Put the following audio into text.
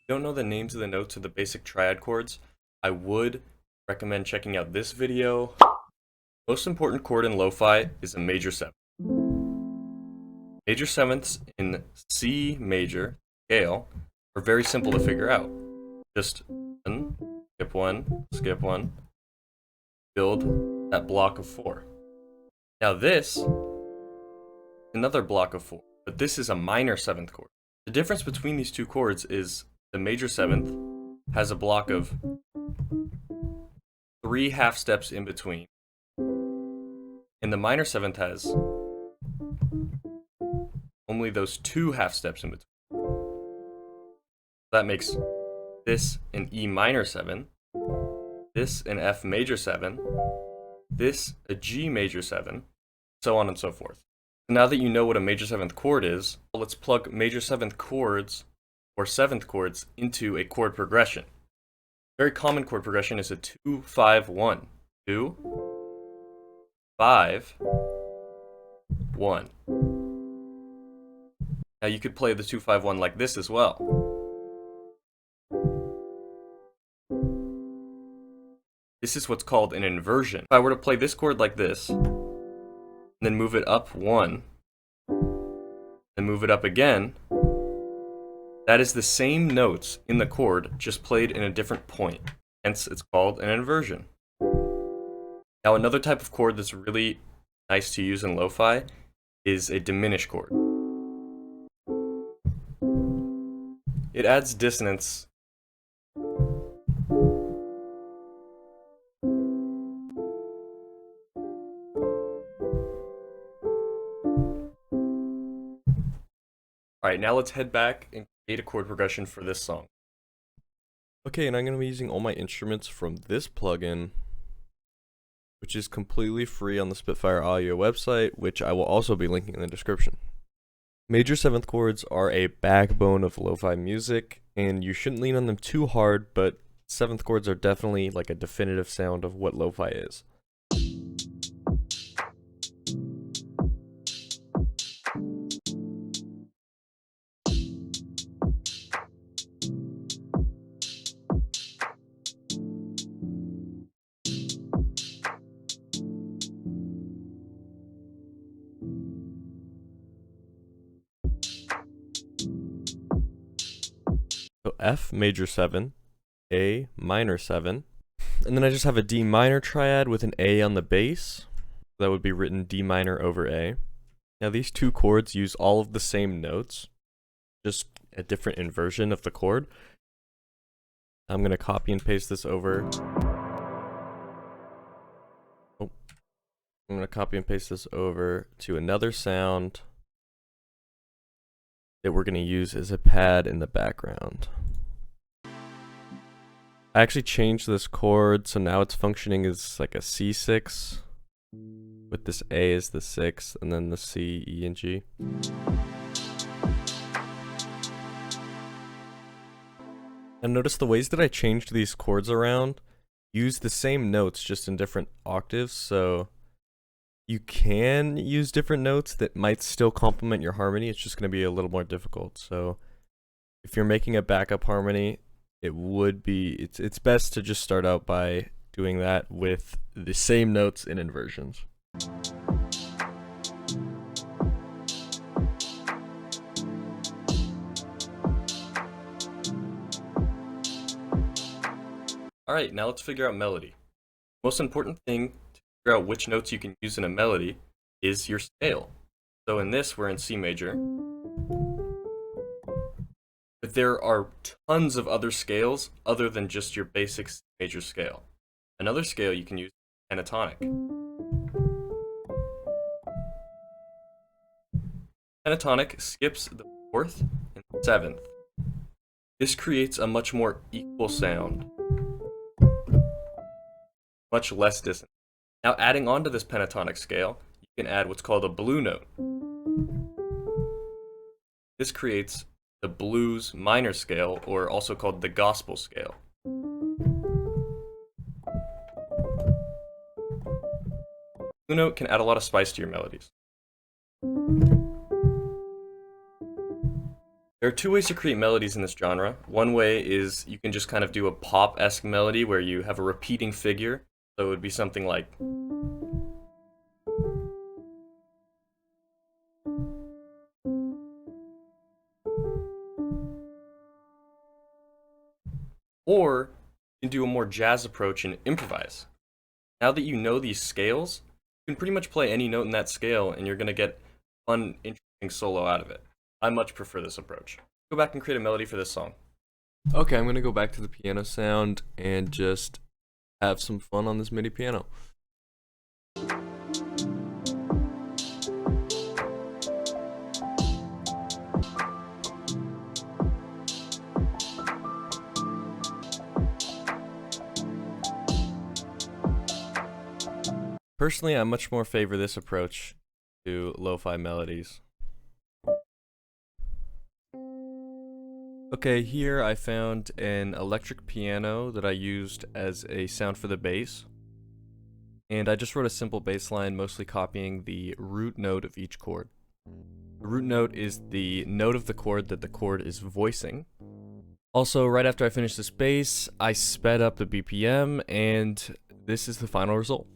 don't know the names of the notes of the basic triad chords, I would recommend checking out this video. Most important chord in lo-fi is a major seventh. Major sevenths in C major scale are very simple to figure out. Just one, skip one, build that block of 4. Now this, another block of 4, but this is a minor 7th chord. The difference between these two chords is the major 7th has a block of 3 half steps in between, and the minor 7th has only those 2 half steps in between. That makes this an E minor 7, this an F major 7, this a G major 7, so on and so forth. Now that you know what a major 7th chord is, let's plug major 7th chords or 7th chords into a chord progression. Very common chord progression is a 2-5-1. 2, 5, 1. Now you could play the 2-5-1 like this as well. This is what's called an inversion. If I were to play this chord like this, and then move it up 1, then move it up again, that is the same notes in the chord, just played in a different point. Hence, it's called an inversion. Now, another type of chord that's really nice to use in lo-fi is a diminished chord. It adds dissonance. Alright, now let's head back and create a chord progression for this song. Okay, and I'm going to be using all my instruments from this plugin, which is completely free on the Spitfire Audio website, which I will also be linking in the description. Major 7th chords are a backbone of lo-fi music, and you shouldn't lean on them too hard, but 7th chords are definitely like a definitive sound of what lo-fi is. So F major 7, A minor 7, and then I just have a D minor triad with an A on the bass. That would be written D minor over A. Now these two chords use all of the same notes, just a different inversion of the chord. I'm going to copy and paste this over. I'm going to copy and paste this over to another sound that we're going to use as a pad in the background. I actually changed this chord, so now it's functioning as like a C6 with this A as the 6th and then the C, E, and G. And notice the ways that I changed these chords around use the same notes just in different octaves, so you can use different notes that might still complement your harmony. It's just going to be a little more difficult. So if you're making a backup harmony, it's best to just start out by doing that with the same notes in inversions. Alright, now let's figure out melody. Most important thing to figure out which notes you can use in a melody is your scale. So in this, we're in C major. But there are tons of other scales other than just your basic C major scale. Another scale you can use is pentatonic. Pentatonic skips the 4th and 7th. This creates a much more equal sound. Much less dissonant. Now adding on to this pentatonic scale, you can add what's called a blue note. This creates the blues minor scale, or also called the gospel scale. Blue note can add a lot of spice to your melodies. There are two ways to create melodies in this genre. One way is you can just kind of do a pop-esque melody where you have a repeating figure. So it would be something like. Or you can do a more jazz approach and improvise. Now that you know these scales, you can pretty much play any note in that scale and you're going to get fun, interesting solo out of it. I much prefer this approach. Go back and create a melody for this song. Okay, I'm gonna go back to the piano sound and just have some fun on this MIDI piano. Personally, I much more favor this approach to lo-fi melodies. Okay, here I found an electric piano that I used as a sound for the bass. And I just wrote a simple bass line, mostly copying the root note of each chord. The root note is the note of the chord that the chord is voicing. Also, right after I finished this bass, I sped up the BPM, and this is the final result.